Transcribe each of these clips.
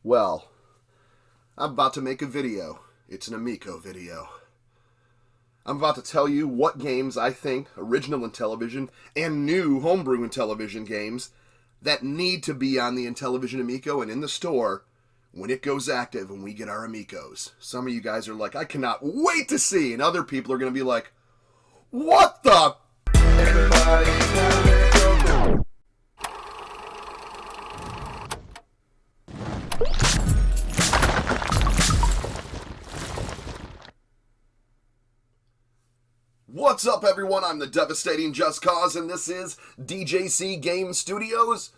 Well, I'm about to make a video. It's an Amico video. I'm about to tell you what games I think, original Intellivision and new Homebrew Intellivision games, that need to be on the Intellivision Amico and in the store when it goes active and we get our Amicos. Some of you guys are like, I cannot wait to see, and other people are going to be like, what the? What's up, everyone? I'm the devastating Just Cause, and this is DJC Game Studios.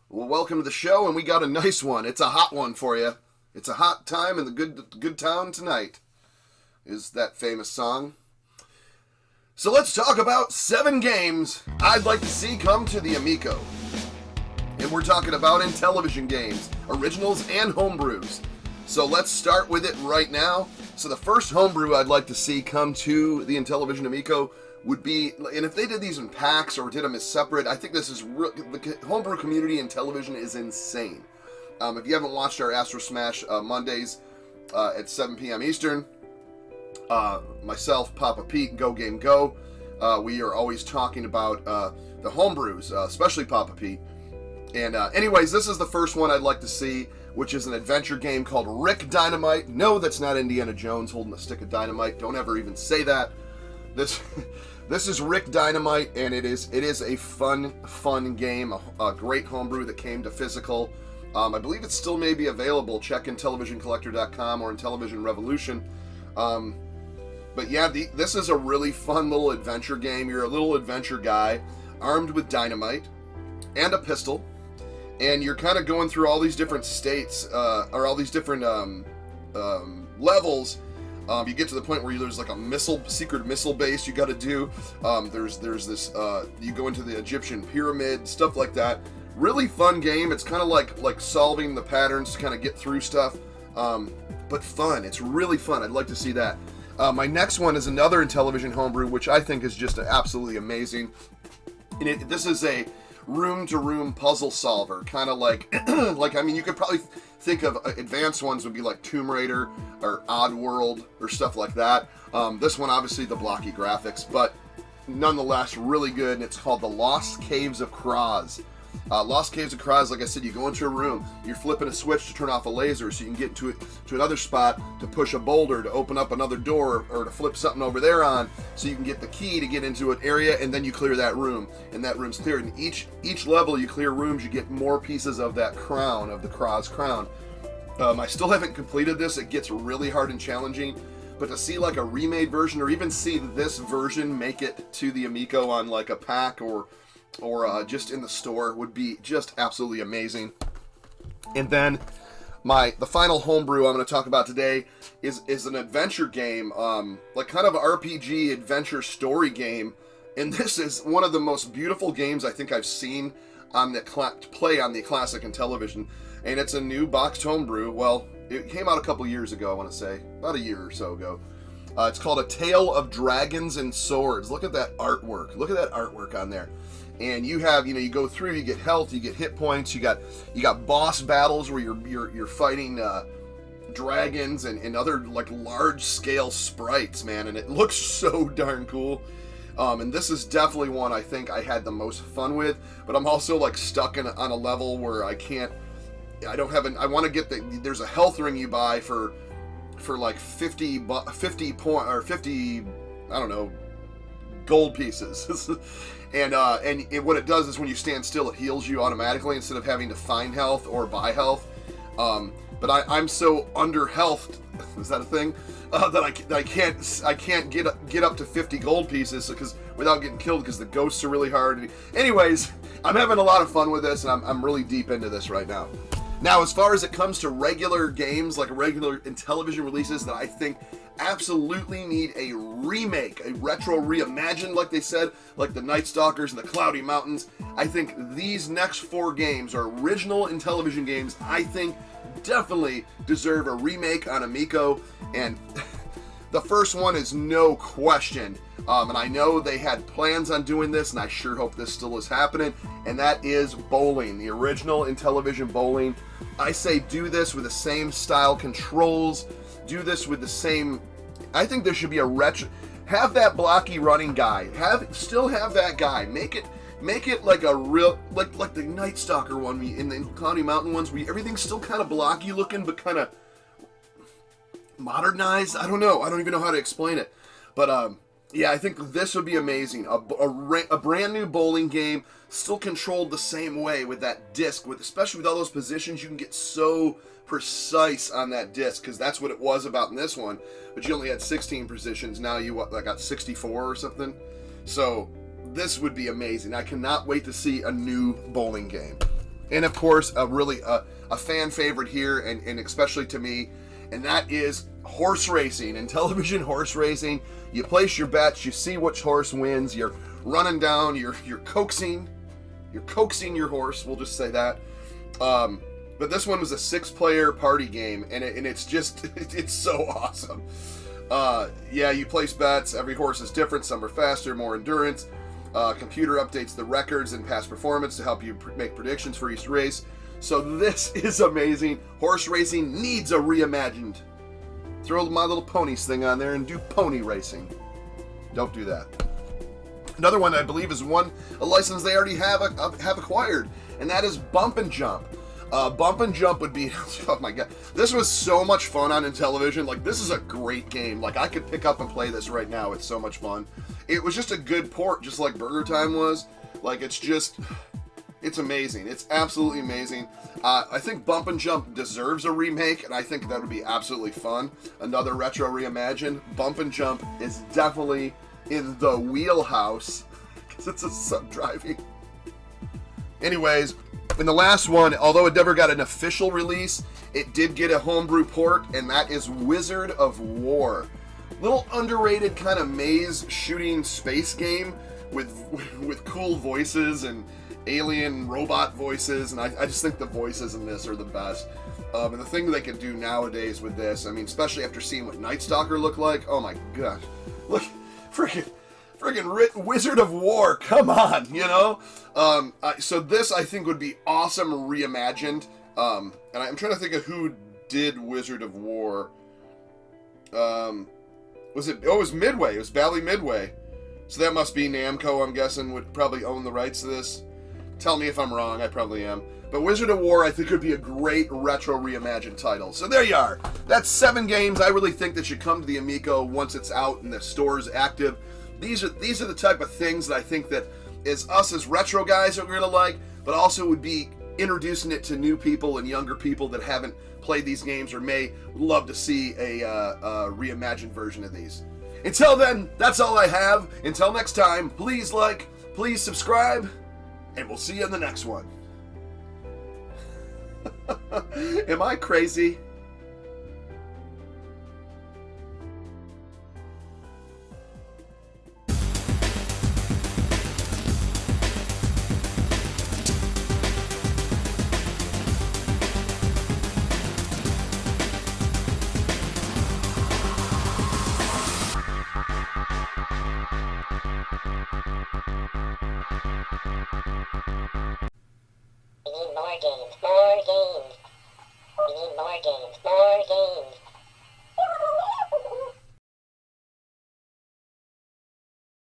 Well, welcome to the show, and we got a nice one. It's a hot one for you. It's a hot time in the good town tonight, is that famous song. So let's talk about 7 games I'd like to see come to the Amico. And we're talking about Intellivision games, originals and homebrews. So let's start with it right now. So the first homebrew I'd like to see come to the Intellivision Amico would be, and if they did these in packs or did them as separate, I think this is the homebrew community in Intellivision is insane. If you haven't watched our Astro Smash Mondays at 7 p.m. Eastern, myself, Papa Pete, Go Game Go, we are always talking about the homebrews, especially Papa Pete. And anyways, this is the first one I'd like to see, which is an adventure game called Rick Dynamite. No, that's not Indiana Jones holding a stick of dynamite. Don't ever even say that. This is Rick Dynamite, and it is a fun game, a great homebrew that came to physical. I believe it's still maybe available. Check IntellivisionCollector.com or Intellivision Revolution. But yeah, this is a really fun little adventure game. You're a little adventure guy armed with dynamite and a pistol. And you're kind of going through all these different states, or all these different levels. You get to the point where there's like a secret missile base you got to do. There's this, you go into the Egyptian pyramid, stuff like that. Really fun game. It's kind of like solving the patterns to kind of get through stuff, but fun. It's really fun. I'd like to see that. My next one is another Intellivision homebrew, which I think is just absolutely amazing. And this is a room-to-room puzzle solver, kind of like, I mean, you could probably think of advanced ones would be like Tomb Raider or Oddworld or stuff like that. This one, obviously, the blocky graphics, but nonetheless, really good, and it's called The Lost Caves of Kraz. Lost Caves of Kraz, like I said, you go into a room, you're flipping a switch to turn off a laser so you can get to another spot to push a boulder, to open up another door, or to flip something over there on, so you can get the key to get into an area, and then you clear that room, and that room's cleared. And each level you clear rooms, you get more pieces of that crown, of the Kraz crown. I still haven't completed this. It gets really hard and challenging, but to see like a remade version, or even see this version make it to the Amico on like a pack or just in the store, would be just absolutely amazing. And then the final homebrew I'm going to talk about today is an adventure game, like kind of an RPG adventure story game. And this is one of the most beautiful games I think I've seen on the play on the classic Intellivision. And it's a new boxed homebrew. Well, it came out a couple years ago, I want to say, about a year or so ago. It's called A Tale of Dragons and Swords. Look at that artwork. Look at that artwork on there. And you have, you go through, you get health, you get hit points, you got boss battles where you're fighting dragons and other like large scale sprites, man, and it looks so darn cool. And this is definitely one I think I had the most fun with, but I'm also like stuck on a level where I want to get there's a health ring you buy for like 50 point or 50, I don't know, gold pieces. And what it does is when you stand still, it heals you automatically instead of having to find health or buy health. But I'm so under healthed, is that a thing? That I can't get up to 50 gold pieces because without getting killed, because the ghosts are really hard. Anyways, I'm having a lot of fun with this, and I'm really deep into this right now. Now, as far as it comes to regular games, like regular Intellivision releases that I think absolutely need a remake, a retro reimagined, like they said, like the Night Stalkers and the Cloudy Mountains, I think these next 4 games are original Intellivision games. I think definitely deserve a remake on Amico. And The first one is no question, and I know they had plans on doing this, and I sure hope this still is happening, and that is bowling, the original Intellivision bowling. I say do this with the same style controls, do this with the same, I think there should be a retro, have that blocky running guy, still have that guy, make it like a real, like the Night Stalker one, in the Cloudy Mountain ones, where everything's still kind of blocky looking, but kind of modernized. I don't know. I don't even know how to explain it. But yeah, I think this would be amazing. A brand new bowling game, still controlled the same way with that disc, especially with all those positions. You can get so precise on that disc, because that's what it was about in this one. But you only had 16 positions. Now you got 64 or something. So this would be amazing. I cannot wait to see a new bowling game. And of course, a fan favorite here, and especially to me, and that is horse racing. Intellivision horse racing. You place your bets, you see which horse wins, you're running down, you're coaxing your horse, we'll just say that. But this one was a 6-player party game, and it's just, it's so awesome. Yeah, you place bets, every horse is different, some are faster, more endurance. Computer updates the records and past performance to help you make predictions for each race. So this is amazing. Horse racing needs a reimagined. Throw My Little Ponies thing on there and do pony racing. Don't do that. Another one I believe is a license they already have acquired, and that is Bump and Jump. Bump and Jump would be, oh my god, this was so much fun on Intellivision. Like, this is a great game. Like, I could pick up and play this right now. It's so much fun. It was just a good port, just like Burger Time was. Like, it's amazing. It's absolutely amazing. I think Bump and Jump deserves a remake, and I think that would be absolutely fun. Another retro reimagined. Bump and Jump is definitely in the wheelhouse, because it's a sub-driving. Anyways, in the last one, although it never got an official release, it did get a homebrew port, and that is Wizard of War. Little underrated kind of maze shooting space game with cool voices and alien robot voices, and I just think the voices in this are the best. And the thing they can do nowadays with this, I mean, especially after seeing what Night Stalker looked like, oh my gosh, look, freaking Wizard of War, come on, you know? So this, I think, would be awesome reimagined. And I'm trying to think of who did Wizard of War. It was Midway. It was Bally Midway. So that must be Namco, I'm guessing, would probably own the rights to this. Tell me if I'm wrong, I probably am. But Wizard of War, I think, would be a great retro reimagined title. So there you are. That's 7 games I really think that should come to the Amico once it's out and the store is active. These are the type of things that I think that us as retro guys are going to like, but also would be introducing it to new people and younger people that haven't played these games or may love to see a reimagined version of these. Until then, that's all I have. Until next time, please like, please subscribe, and we'll see you in the next one. Am I crazy? We need more games, more games. We need more games, more games.